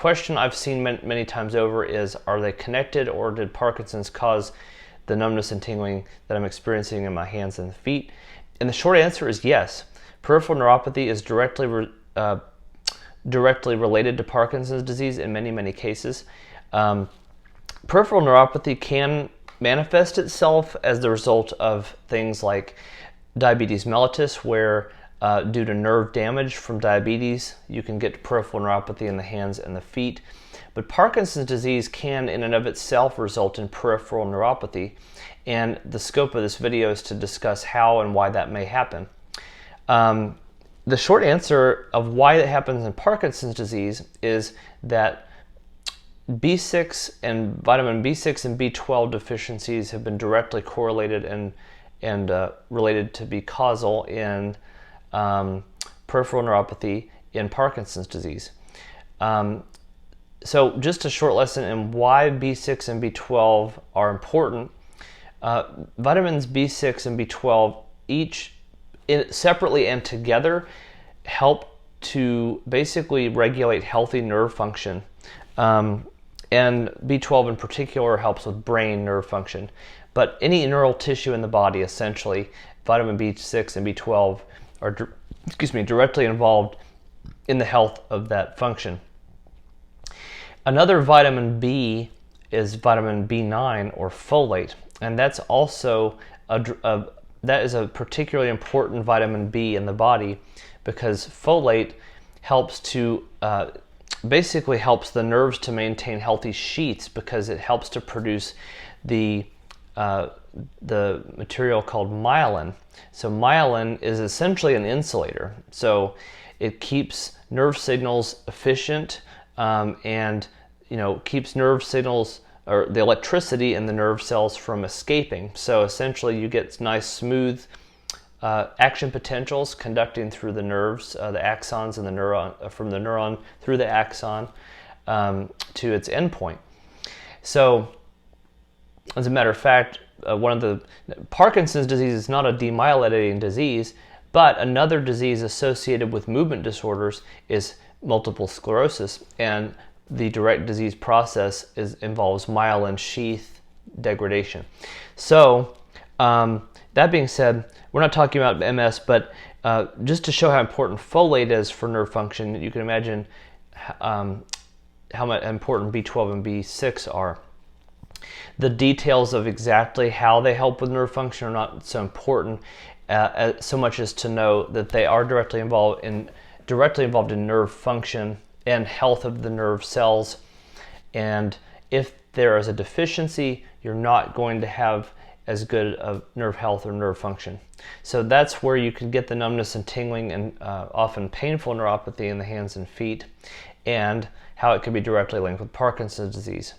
question I've seen many times over is, are they connected, or did Parkinson's cause the numbness and tingling that I'm experiencing in my hands and feet? And the short answer is yes. Peripheral neuropathy is directly related to Parkinson's disease in many cases. Peripheral neuropathy can manifest itself as the result of things like diabetes mellitus, where due to nerve damage from diabetes, you can get peripheral neuropathy in the hands and the feet. But Parkinson's disease can in and of itself result in peripheral neuropathy, and the scope of this video is to discuss how and why that may happen. The short answer of why it happens in Parkinson's disease is that B6 and vitamin B6 and B12 deficiencies have been directly correlated and related to be causal in peripheral neuropathy in Parkinson's disease. So just a short lesson in why B6 and B12 are important. Vitamins B6 and B12 each separately and together help to basically regulate healthy nerve function. And B12 in particular helps with brain nerve function. But any neural tissue in the body, essentially, vitamin B6 and B12 are directly involved in the health of that function. Another vitamin B is vitamin B9 or folate, and that's also that is a particularly important vitamin B in the body, because folate helps to basically helps the nerves to maintain healthy sheaths, because it helps to produce the material called myelin. So myelin is essentially an insulator. So it keeps nerve signals efficient, and keeps nerve signals, or the electricity in the nerve cells, from escaping. So essentially you get nice smooth action potentials conducting through the nerves, the axons and the neuron, from the neuron through the axon to its endpoint. So as a matter of fact, Parkinson's disease is not a demyelinating disease, but another disease associated with movement disorders is multiple sclerosis, and the direct disease process involves myelin sheath degradation. So that being said, we're not talking about MS, but just to show how important folate is for nerve function, you can imagine how important B12 and B6 are. The details of exactly how they help with nerve function are not so important, so much as to know that they are directly involved in nerve function and health of the nerve cells. And if there is a deficiency, you're not going to have as good of nerve health or nerve function. So that's where you can get the numbness and tingling and often painful neuropathy in the hands and feet, and how it can be directly linked with Parkinson's disease.